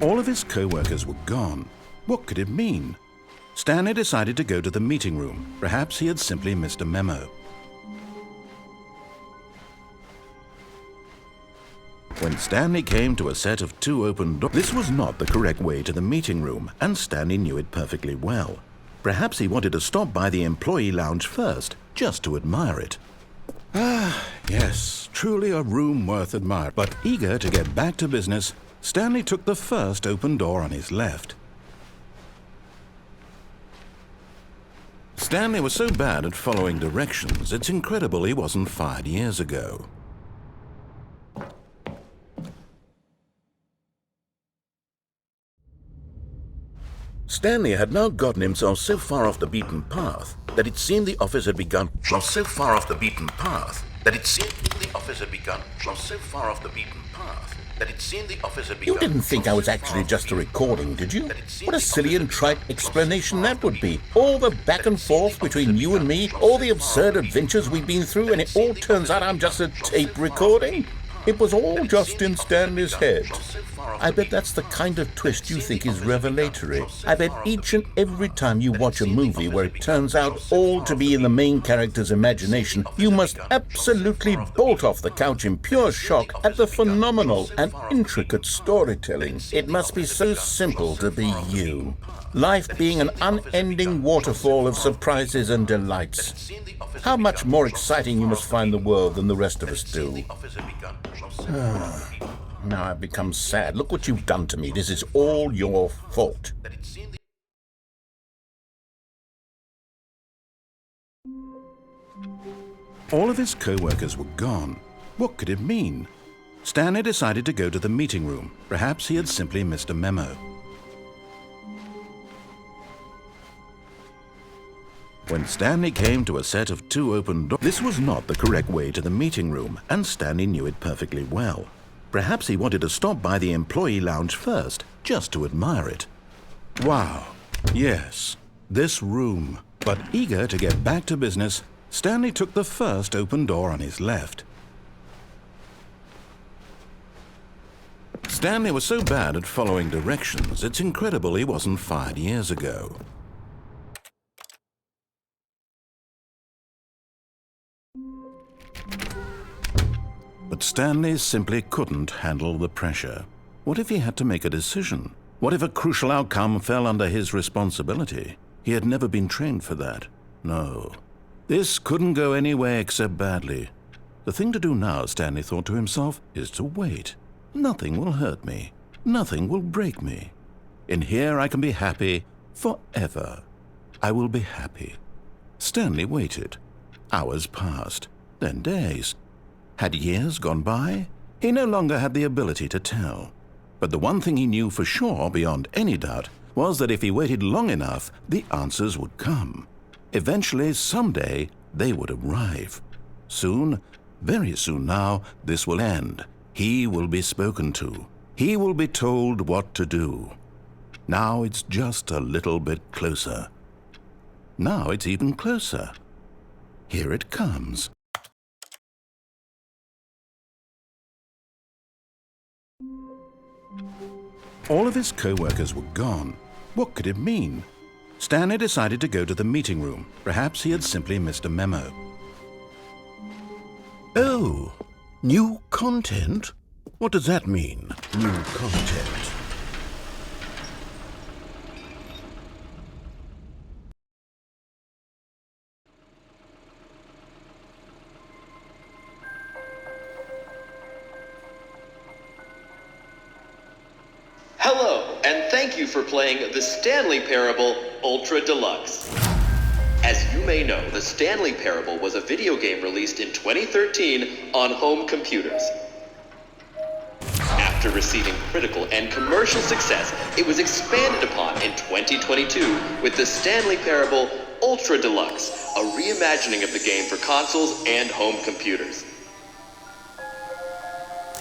All of his co-workers were gone. What could it mean? Stanley decided to go to the meeting room. Perhaps he had simply missed a memo. When Stanley came to a set of 2 open doors, this was not the correct way to the meeting room, and Stanley knew it perfectly well. Perhaps he wanted to stop by the employee lounge first, just to admire it. Ah, yes, truly a room worth admiring. But eager to get back to business, Stanley took the first open door on his left. Stanley was so bad at following directions, it's incredible he wasn't fired years ago. Stanley had now gotten himself so far off the beaten path that it seemed the office had begun. You didn't think I was actually just a recording, did you? What a silly and trite explanation that would be. All the back and forth between you and me, all the absurd adventures we've been through, and it all turns out I'm just a tape recording? It was all just in Stanley's head. I bet that's the kind of twist you think is revelatory. I bet each and every time you watch a movie where it turns out all to be in the main character's imagination, you must absolutely bolt off the couch in pure shock at the phenomenal and intricate storytelling. It must be so simple to be you. Life being an unending waterfall of surprises and delights. How much more exciting you must find the world than the rest of us do. Now I've become sad. Look what you've done to me. This is all your fault. All of his co-workers were gone. What could it mean? Stanley decided to go to the meeting room. Perhaps he had simply missed a memo. When Stanley came to a set of 2 open doors, this was not the correct way to the meeting room, and Stanley knew it perfectly well. Perhaps he wanted to stop by the employee lounge first, just to admire it. Wow, yes, this room. But eager to get back to business, Stanley took the first open door on his left. Stanley was so bad at following directions, it's incredible he wasn't fired years ago. But Stanley simply couldn't handle the pressure. What if he had to make a decision? What if a crucial outcome fell under his responsibility? He had never been trained for that. No. This couldn't go any way except badly. The thing to do now, Stanley thought to himself, is to wait. Nothing will hurt me. Nothing will break me. In here I can be happy forever. I will be happy. Stanley waited. Hours passed, then days. Had years gone by? He no longer had the ability to tell. But the one thing he knew for sure, beyond any doubt, was that if he waited long enough, the answers would come. Eventually, someday, they would arrive. Soon, very soon now, this will end. He will be spoken to. He will be told what to do. Now it's just a little bit closer. Now it's even closer. Here it comes. All of his co-workers were gone. What could it mean? Stanley decided to go to the meeting room. Perhaps he had simply missed a memo. Oh, new content? What does that mean, new content? Hello, and thank you for playing the Stanley Parable Ultra Deluxe. As you may know, the Stanley Parable was a video game released in 2013 on home computers. After receiving critical and commercial success, it was expanded upon in 2022 with the Stanley Parable Ultra Deluxe, a reimagining of the game for consoles and home computers.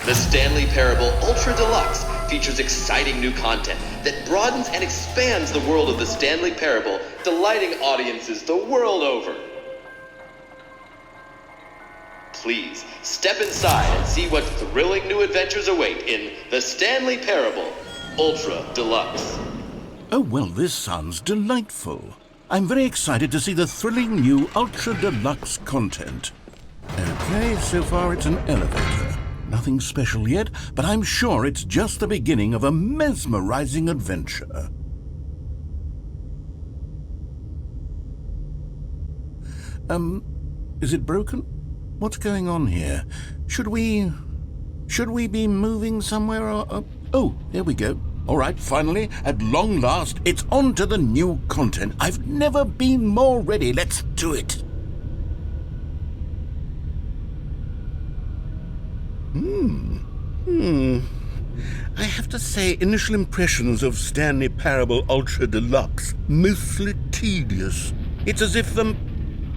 The Stanley Parable Ultra Deluxe features exciting new content that broadens and expands the world of the Stanley Parable, delighting audiences the world over. Please, step inside and see what thrilling new adventures await in The Stanley Parable, Ultra Deluxe. Oh, well, this sounds delightful. I'm very excited to see the thrilling new Ultra Deluxe content. Okay, so far it's an elevator. Nothing special yet, but I'm sure it's just the beginning of a mesmerizing adventure. Is it broken? What's going on here? Should we be moving somewhere or... Oh, there we go. All right, finally, at long last, it's on to the new content. I've never been more ready. Let's do it. I have to say, initial impressions of Stanley Parable Ultra Deluxe, mostly tedious. It's as if the...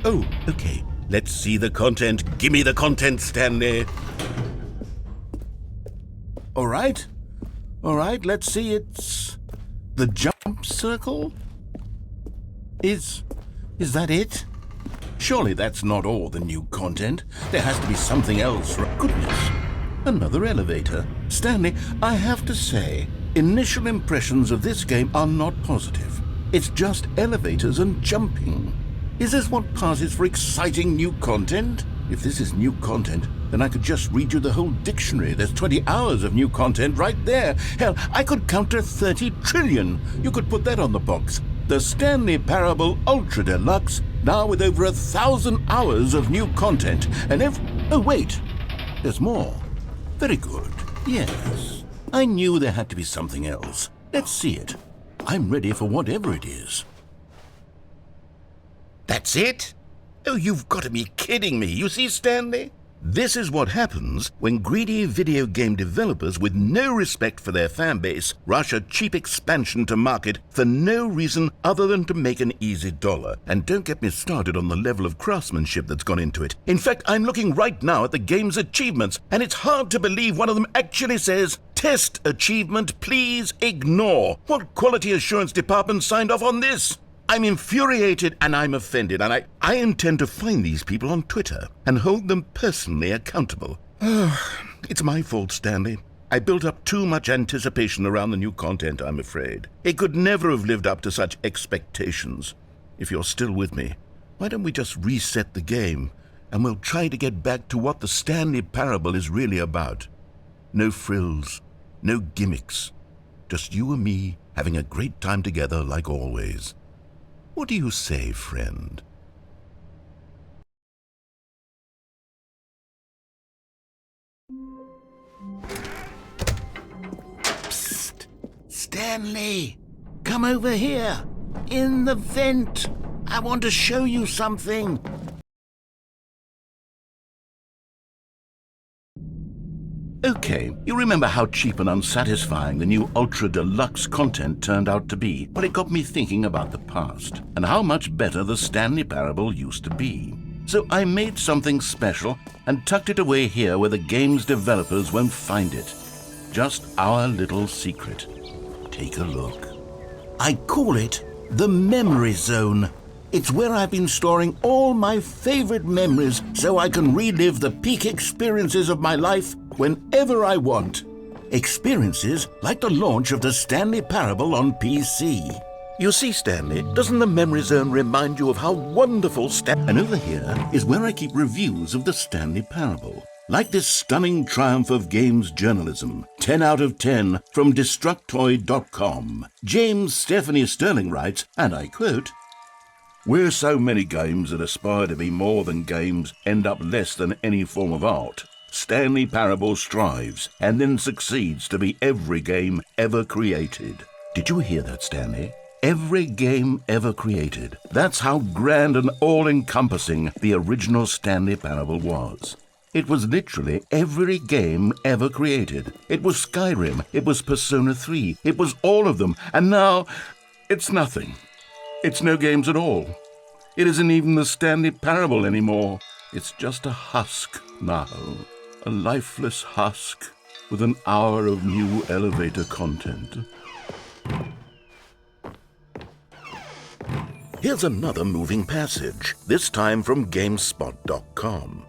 Oh, okay. Let's see the content. Give me the content, Stanley. All right, let's see. It's the jump circle? Is that it? Surely that's not all the new content. There has to be something else. Goodness, another elevator. Stanley, I have to say, initial impressions of this game are not positive. It's just elevators and jumping. Is this what passes for exciting new content? If this is new content, then I could just read you the whole dictionary. There's 20 hours of new content right there. Hell, I could count to 30 trillion. You could put that on the box. The Stanley Parable Ultra Deluxe, now with over 1,000 hours of new content. And oh, wait. There's more. Very good. Yes. I knew there had to be something else. Let's see it. I'm ready for whatever it is. That's it? Oh, you've got to be kidding me. You see, Stanley? This is what happens when greedy video game developers with no respect for their fan base rush a cheap expansion to market for no reason other than to make an easy dollar. And don't get me started on the level of craftsmanship that's gone into it. In fact, I'm looking right now at the game's achievements, and it's hard to believe one of them actually says, "Test achievement, please ignore." What quality assurance department signed off on this? I'm infuriated and I'm offended, and I intend to find these people on Twitter and hold them personally accountable. It's my fault, Stanley. I built up too much anticipation around the new content, I'm afraid. It could never have lived up to such expectations. If you're still with me, why don't we just reset the game and we'll try to get back to what the Stanley Parable is really about. No frills, no gimmicks. Just you and me having a great time together like always. What do you say, friend? Psst! Stanley! Come over here! In the vent! I want to show you something! Okay, you remember how cheap and unsatisfying the new Ultra Deluxe content turned out to be? Well, it got me thinking about the past and how much better the Stanley Parable used to be. So I made something special and tucked it away here where the game's developers won't find it. Just our little secret. Take a look. I call it the Memory Zone. It's where I've been storing all my favorite memories so I can relive the peak experiences of my life whenever I want. Experiences like the launch of the Stanley Parable on PC. You see, Stanley, doesn't the Memory Zone remind you of how wonderful And over here is where I keep reviews of the Stanley Parable. Like this stunning triumph of games journalism, 10 out of 10 from Destructoid.com. James Stephanie Sterling writes, and I quote, "Where so many games that aspire to be more than games end up less than any form of art, Stanley Parable strives and then succeeds to be every game ever created." Did you hear that, Stanley? Every game ever created. That's how grand and all-encompassing the original Stanley Parable was. It was literally every game ever created. It was Skyrim, it was Persona 3, it was all of them, and now it's nothing. It's no games at all. It isn't even the Stanley Parable anymore. It's just a husk now. A lifeless husk with an hour of new elevator content. Here's another moving passage, this time from GameSpot.com.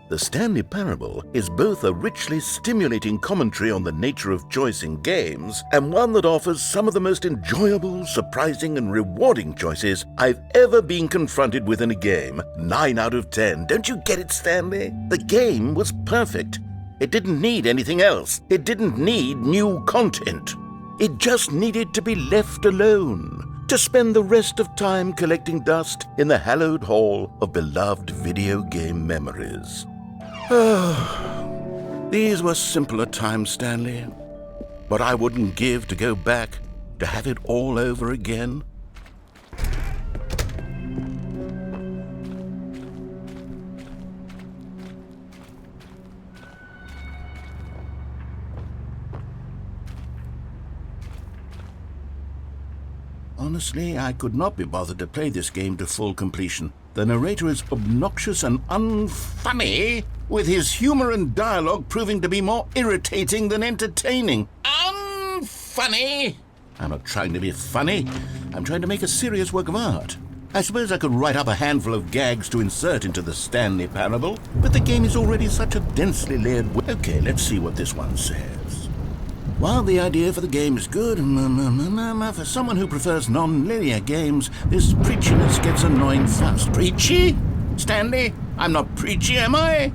The Stanley Parable is both a richly stimulating commentary on the nature of choice in games and one that offers some of the most enjoyable, surprising, and rewarding choices I've ever been confronted with in a game. 9 out of 10. Don't you get it, Stanley? The game was perfect. It didn't need anything else. It didn't need new content. It just needed to be left alone, to spend the rest of time collecting dust in the hallowed hall of beloved video game memories. These were simpler times, Stanley. What I wouldn't give to go back, to have it all over again. Honestly, I could not be bothered to play this game to full completion. The narrator is obnoxious and unfunny, with his humor and dialogue proving to be more irritating than entertaining. Unfunny? I'm not trying to be funny. I'm trying to make a serious work of art. I suppose I could write up a handful of gags to insert into the Stanley Parable, but the game is already such a densely layered... Okay, let's see what this one says. While the idea for the game is good, for someone who prefers non-linear games, this preachiness gets annoying fast. Preachy? Stanley, I'm not preachy, am I?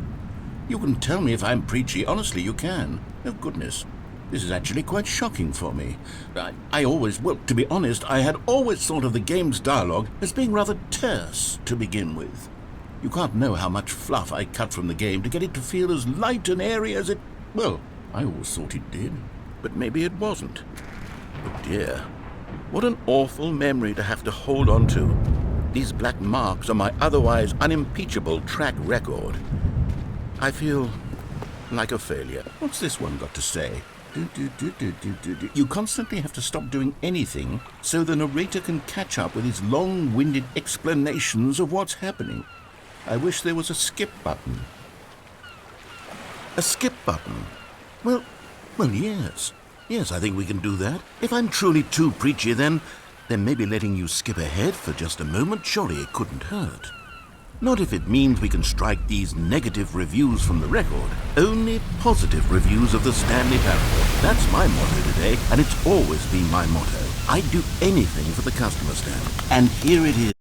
You can tell me if I'm preachy. Honestly, you can. Oh, goodness. This is actually quite shocking for me. Well, to be honest, I had always thought of the game's dialogue as being rather terse to begin with. You can't know how much fluff I cut from the game to get it to feel as light and airy as it... Well, I always thought it did. But maybe it wasn't. Oh dear, what an awful memory to have to hold on to. These black marks on my otherwise unimpeachable track record. I feel like a failure. What's this one got to say? You constantly have to stop doing anything so the narrator can catch up with his long-winded explanations of what's happening. I wish there was a skip button. A skip button? Well, yes. Yes, I think we can do that. If I'm truly too preachy, then maybe letting you skip ahead for just a moment, surely it couldn't hurt. Not if it means we can strike these negative reviews from the record. Only positive reviews of the Stanley Parable. That's my motto today, and it's always been my motto. I'd do anything for the customer, Stan. And here it is.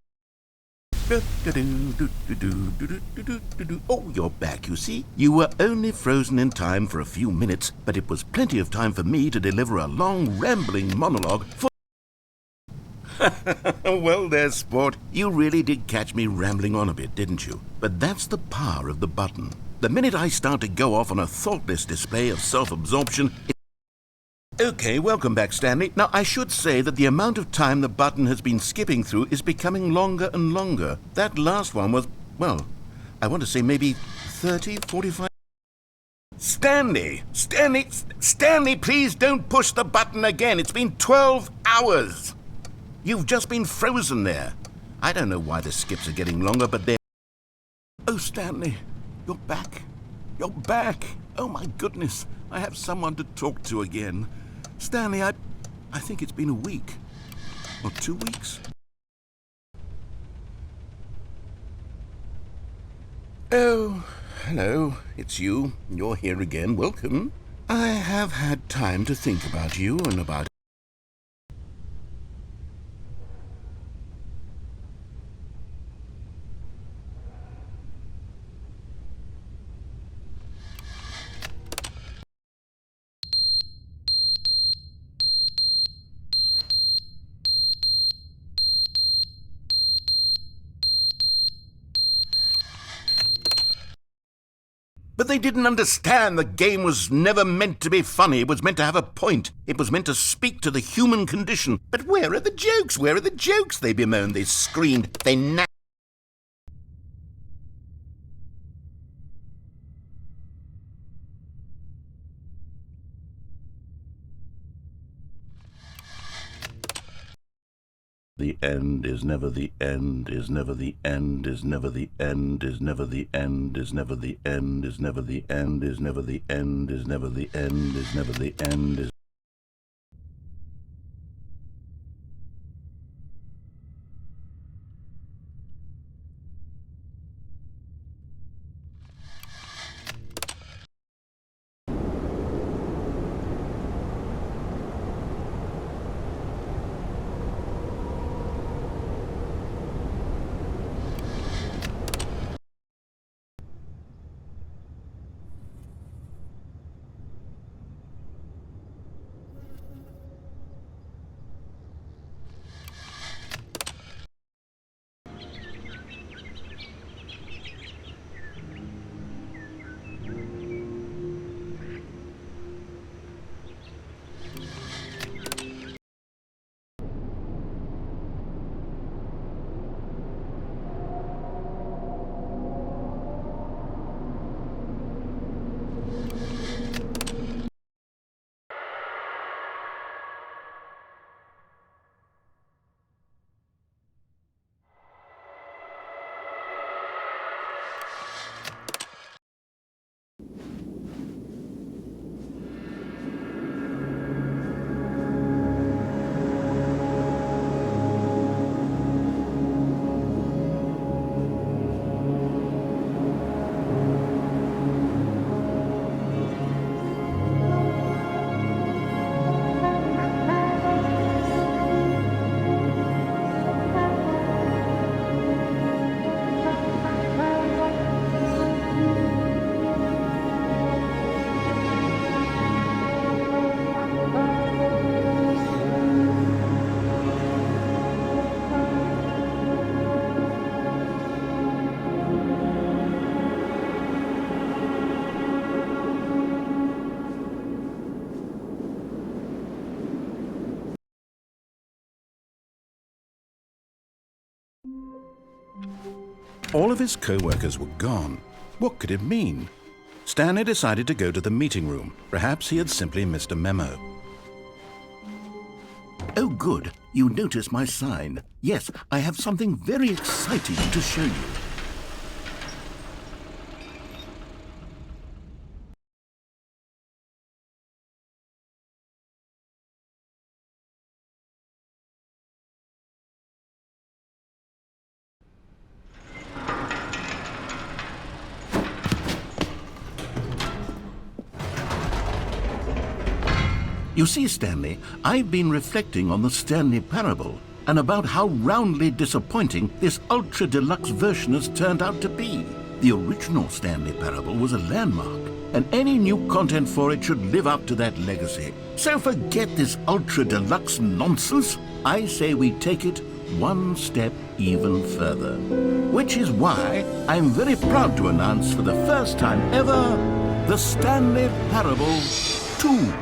Oh, you're back, you see. You were only frozen in time for a few minutes, but it was plenty of time for me to deliver a long, rambling monologue for... Well, there, sport. You really did catch me rambling on a bit, didn't you? But that's the power of the button. The minute I start to go off on a thoughtless display of self-absorption... Okay, welcome back, Stanley. Now, I should say that the amount of time the button has been skipping through is becoming longer and longer. That last one was, well, I want to say maybe 30, 45... Stanley, please don't push the button again. It's been 12 hours. You've just been frozen there. I don't know why the skips are getting longer, but they're... Oh, Stanley, you're back. You're back. Oh, my goodness. I have someone to talk to again. Stanley, I think it's been a week. Or 2 weeks. Oh, hello. It's you. You're here again. Welcome. I have had time to think about you and about... But they didn't understand the game was never meant to be funny. It was meant to have a point. It was meant to speak to the human condition. But where are the jokes? Where are the jokes? They bemoaned, they screamed, they The end is never the end, is never the end, is never the end, is never the end, is never the end, is never the end, is never the end, is never the end, is never the end, is... All of his co-workers were gone. What could it mean? Stanley decided to go to the meeting room. Perhaps he had simply missed a memo. Oh, good. You noticed my sign. Yes, I have something very exciting to show you. You see, Stanley, I've been reflecting on the Stanley Parable and about how roundly disappointing this Ultra Deluxe version has turned out to be. The original Stanley Parable was a landmark, and any new content for it should live up to that legacy. So forget this Ultra Deluxe nonsense. I say we take it one step even further. Which is why I'm very proud to announce for the first time ever, the Stanley Parable 2.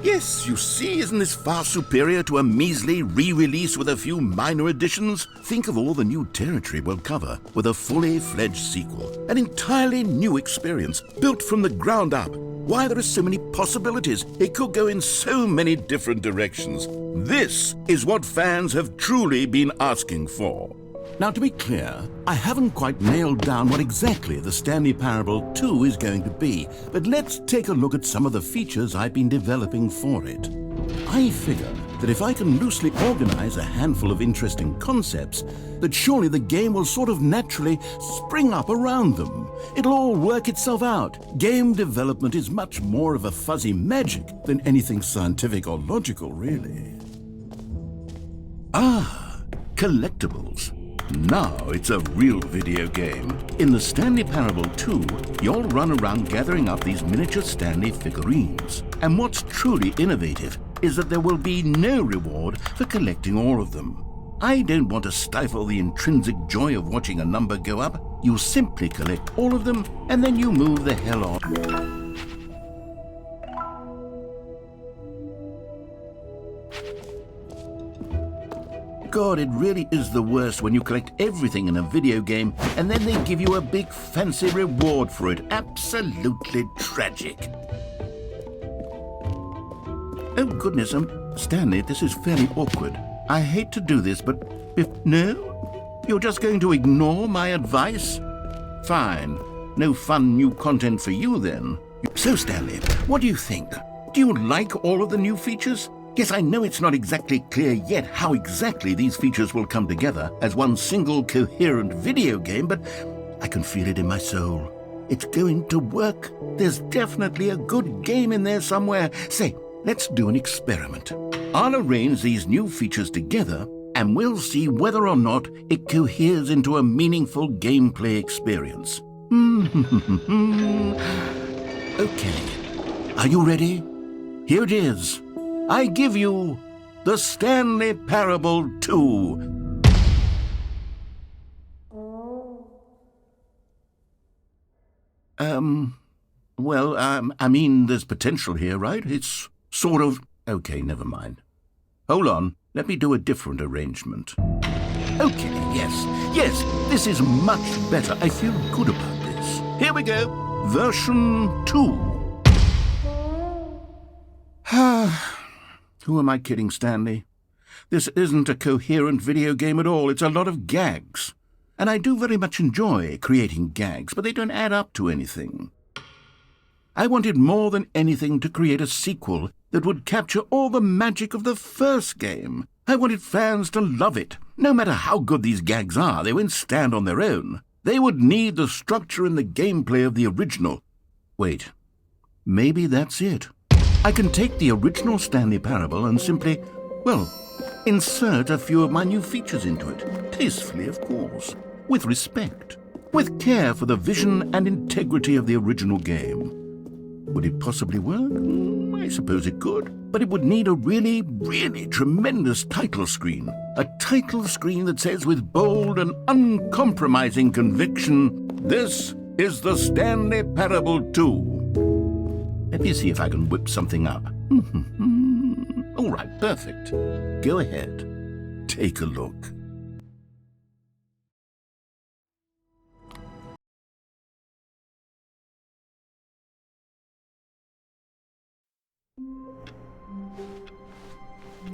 Yes, you see, isn't this far superior to a measly re-release with a few minor additions? Think of all the new territory we'll cover with a fully fledged sequel. An entirely new experience, built from the ground up. Why, there are so many possibilities. It could go in so many different directions. This is what fans have truly been asking for. Now, to be clear, I haven't quite nailed down what exactly the Stanley Parable 2 is going to be, but let's take a look at some of the features I've been developing for it. I figure that if I can loosely organize a handful of interesting concepts, that surely the game will sort of naturally spring up around them. It'll all work itself out. Game development is much more of a fuzzy magic than anything scientific or logical, really. Ah, collectibles. Now it's a real video game. In the Stanley Parable 2, you'll run around gathering up these miniature Stanley figurines. And what's truly innovative is that there will be no reward for collecting all of them. I don't want to stifle the intrinsic joy of watching a number go up. You simply collect all of them, and then you move the hell on. God, it really is the worst when you collect everything in a video game and then they give you a big fancy reward for it. Absolutely tragic. Oh goodness, Stanley, this is fairly awkward. I hate to do this, but no? You're just going to ignore my advice? Fine. No fun new content for you then. So Stanley, what do you think? Do you like all of the new features? Yes, I know it's not exactly clear yet how exactly these features will come together as one single coherent video game, but I can feel it in my soul. It's going to work. There's definitely a good game in there somewhere. Say, let's do an experiment. I'll arrange these new features together, and we'll see whether or not it coheres into a meaningful gameplay experience. Okay. Are you ready? Here it is. I give you the Stanley Parable 2. I mean, there's potential here, right? It's sort of... Okay, never mind. Hold on, let me do a different arrangement. Okay, yes, this is much better. I feel good about this. Here we go, version 2. Who am I kidding, Stanley? This isn't a coherent video game at all. It's a lot of gags. And I do very much enjoy creating gags, but they don't add up to anything. I wanted more than anything to create a sequel that would capture all the magic of the first game. I wanted fans to love it. No matter how good these gags are, they won't stand on their own. They would need the structure and the gameplay of the original. Wait, maybe that's it. I can take the original Stanley Parable and simply, well, insert a few of my new features into it. Tastefully, of course. With respect. With care for the vision and integrity of the original game. Would it possibly work? I suppose it could. But it would need a really, really tremendous title screen. A title screen that says with bold and uncompromising conviction, "This is the Stanley Parable 2. Let me see if I can whip something up. All right, perfect. Go ahead. Take a look.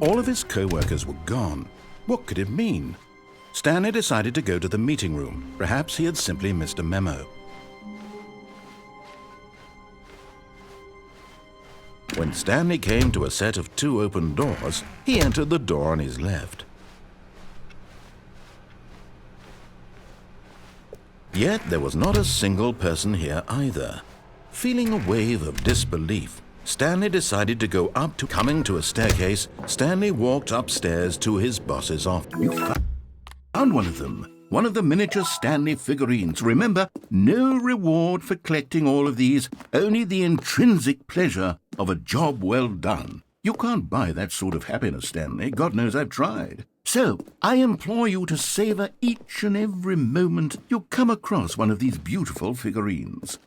All of his co-workers were gone. What could it mean? Stanley decided to go to the meeting room. Perhaps he had simply missed a memo. When Stanley came to a set of 2 open doors, he entered the door on his left. Yet there was not a single person here either. Feeling a wave of disbelief, Stanley decided to go up to coming to a staircase. Stanley walked upstairs to his boss's office. You found one of them. One of the miniature Stanley figurines. Remember, no reward for collecting all of these, only the intrinsic pleasure of a job well done. You can't buy that sort of happiness, Stanley. God knows I've tried. So, I implore you to savor each and every moment you come across one of these beautiful figurines.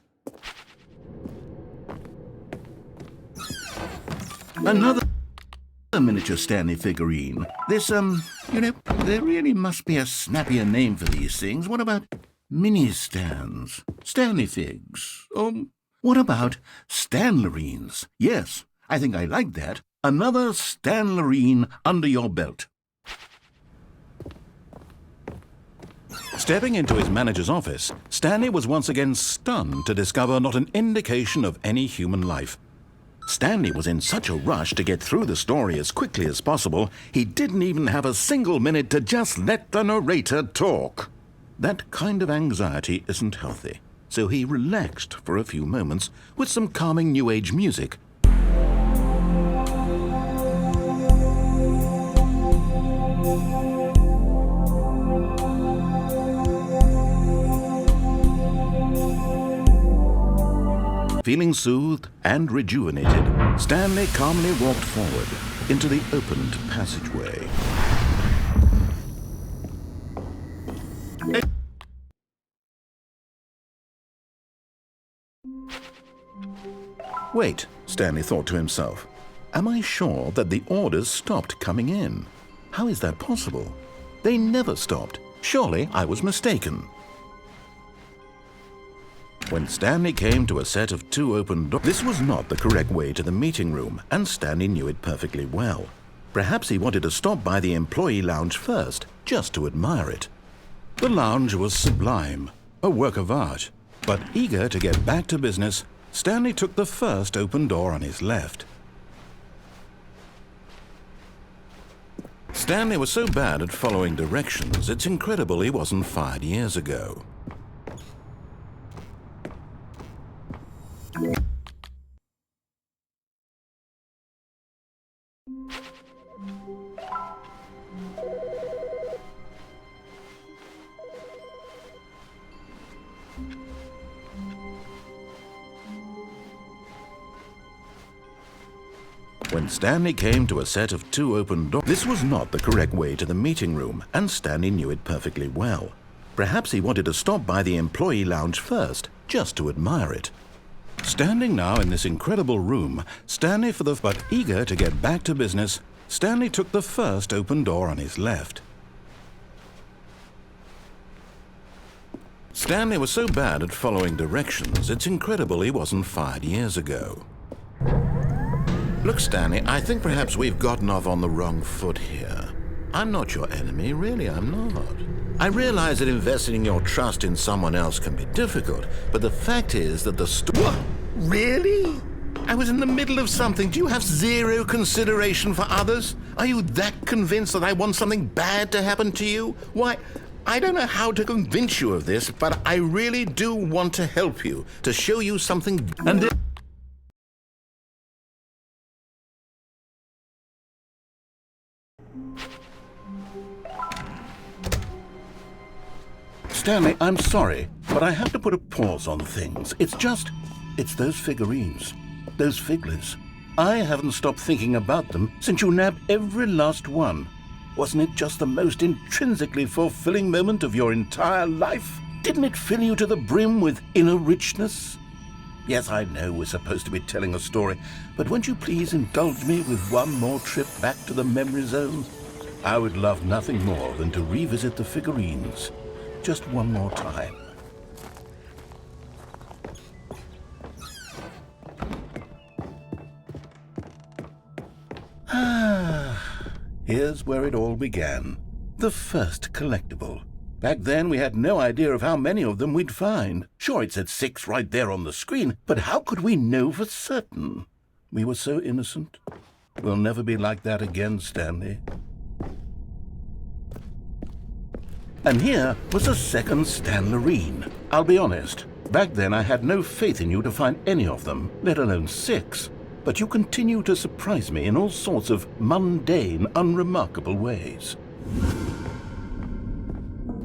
Another miniature Stanley figurine. This, there really must be a snappier name for these things. What about mini-stands? Stanley figs? What about Stanlerines? Yes, I think I like that. Another Stanlerine under your belt. Stepping into his manager's office, Stanley was once again stunned to discover not an indication of any human life. Stanley was in such a rush to get through the story as quickly as possible, he didn't even have a single minute to just let the narrator talk. That kind of anxiety isn't healthy, so he relaxed for a few moments with some calming New Age music. Feeling soothed and rejuvenated, Stanley calmly walked forward into the opened passageway. Wait, Stanley thought to himself. Am I sure that the orders stopped coming in? How is that possible? They never stopped. Surely I was mistaken. When Stanley came to a set of 2 open doors, this was not the correct way to the meeting room, and Stanley knew it perfectly well. Perhaps he wanted to stop by the employee lounge first, just to admire it. The lounge was sublime, a work of art. But eager to get back to business, Stanley took the first open door on his left. Stanley was so bad at following directions, it's incredible he wasn't fired years ago. When Stanley came to a set of 2 open doors, this was not the correct way to the meeting room, and Stanley knew it perfectly well. Perhaps he wanted to stop by the employee lounge first, just to admire it. Standing now in this incredible room, but eager to get back to business, Stanley took the first open door on his left. Stanley was so bad at following directions, it's incredible he wasn't fired years ago. Look, Stanley, I think perhaps we've gotten off on the wrong foot here. I'm not your enemy, really, I'm not. I realize that investing your trust in someone else can be difficult, but the fact is that What? Really? I was in the middle of something. Do you have zero consideration for others? Are you that convinced that I want something bad to happen to you? Why, I don't know how to convince you of this, but I really do want to help you, to show you something. And Stanley, I'm sorry, but I have to put a pause on things. It's those figurines, those figlets. I haven't stopped thinking about them since you nabbed every last one. Wasn't it just the most intrinsically fulfilling moment of your entire life? Didn't it fill you to the brim with inner richness? Yes, I know we're supposed to be telling a story, but won't you please indulge me with one more trip back to the memory zone? I would love nothing more than to revisit the figurines. Just one more time. Here's where it all began. The first collectible. Back then, we had no idea of how many of them we'd find. Sure, it said 6 right there on the screen, but how could we know for certain? We were so innocent. We'll never be like that again, Stanley. And here was a second Stanlerine. I'll be honest, back then I had no faith in you to find any of them, let alone 6. But you continue to surprise me in all sorts of mundane, unremarkable ways.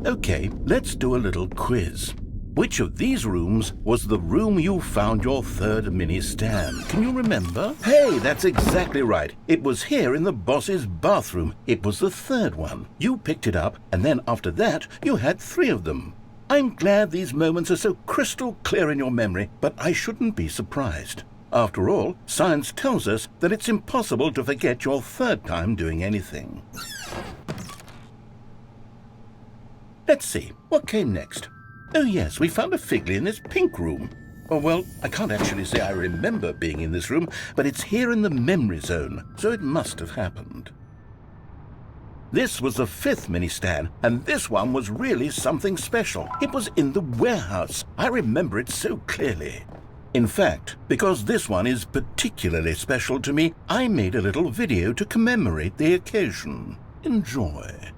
Okay, let's do a little quiz. Which of these rooms was the room you found your third mini Stan? Can you remember? Hey, that's exactly right. It was here in the boss's bathroom. It was the third one. You picked it up, and then after that, you had 3 of them. I'm glad these moments are so crystal clear in your memory, but I shouldn't be surprised. After all, science tells us that it's impossible to forget your third time doing anything. Let's see, what came next? Oh yes, we found a Figley in this pink room. Oh well, I can't actually say I remember being in this room, but it's here in the memory zone, so it must have happened. This was the 5th mini Stan, and this one was really something special. It was in the warehouse. I remember it so clearly. In fact, because this one is particularly special to me, I made a little video to commemorate the occasion. Enjoy.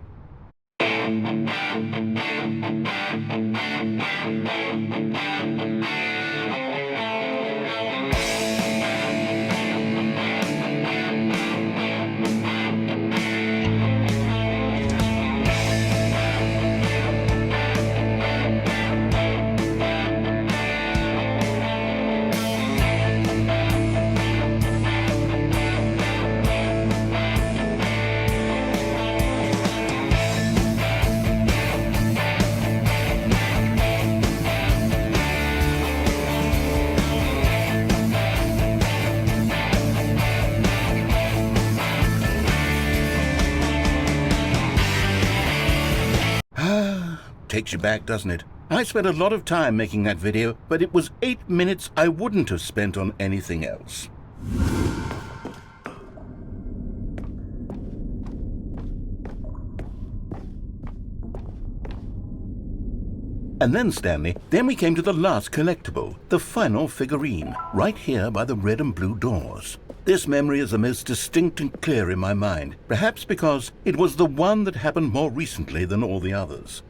Takes you back, doesn't it? I spent a lot of time making that video, but it was 8 minutes I wouldn't have spent on anything else. And then, Stanley, then we came to the last collectible, the final figurine, right here by the red and blue doors. This memory is the most distinct and clear in my mind, perhaps because it was the one that happened more recently than all the others.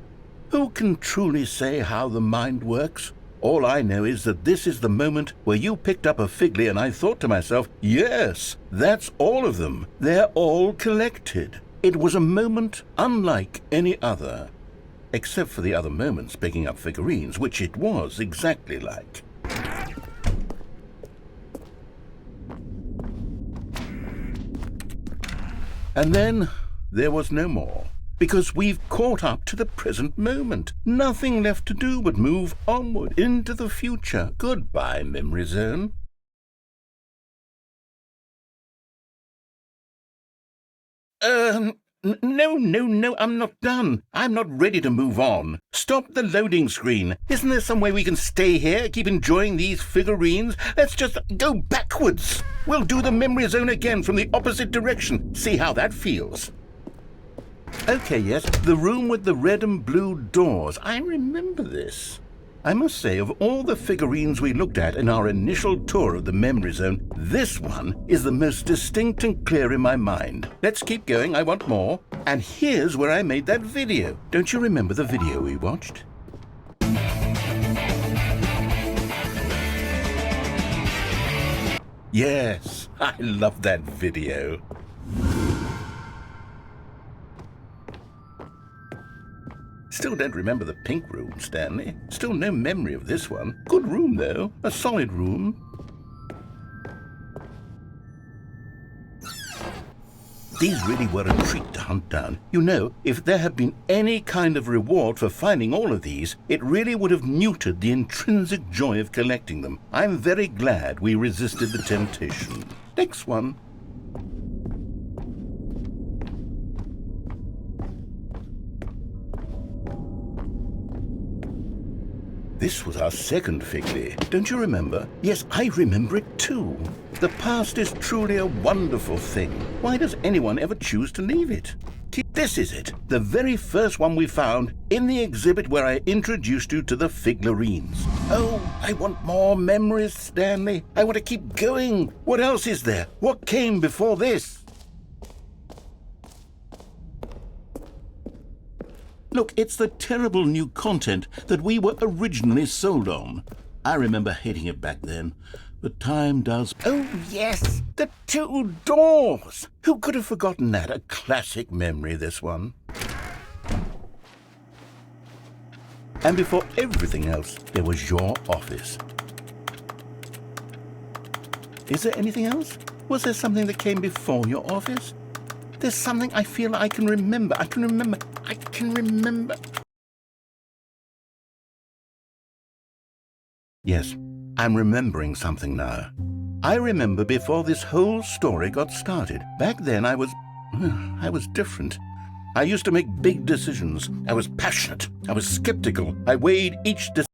Who can truly say how the mind works? All I know is that this is the moment where you picked up a Figley and I thought to myself, yes, that's all of them. They're all collected. It was a moment unlike any other. Except for the other moments picking up figurines, which it was exactly like. And then there was no more. Because we've caught up to the present moment. Nothing left to do but move onward into the future. Goodbye, memory zone. No, I'm not done. I'm not ready to move on. Stop the loading screen. Isn't there some way we can stay here, keep enjoying these figurines? Let's just go backwards. We'll do the memory zone again from the opposite direction. See how that feels. Okay, yes, the room with the red and blue doors. I remember this. I must say, of all the figurines we looked at in our initial tour of the memory zone, this one is the most distinct and clear in my mind. Let's keep going, I want more. And here's where I made that video. Don't you remember the video we watched? Yes, I love that video. Still don't remember the pink room, Stanley. Still no memory of this one. Good room, though. A solid room. These really were a treat to hunt down. You know, if there had been any kind of reward for finding all of these, it really would have neutered the intrinsic joy of collecting them. I'm very glad we resisted the temptation. Next one. This was our second Figley. Don't you remember? Yes, I remember it too. The past is truly a wonderful thing. Why does anyone ever choose to leave it? This is it, the very first one we found in the exhibit where I introduced you to the figurines. Oh, I want more memories, Stanley. I want to keep going. What else is there? What came before this? Look, it's the terrible new content that we were originally sold on. I remember hating it back then, but time does... Oh, yes, the two doors! Who could have forgotten that? A classic memory, this one. And before everything else, there was your office. Is there anything else? Was there something that came before your office? There's something I feel I can remember. I can remember. Yes, I'm remembering something now. I remember before this whole story got started. Back then I was different. I used to make big decisions. I was passionate. I was skeptical. I weighed each decision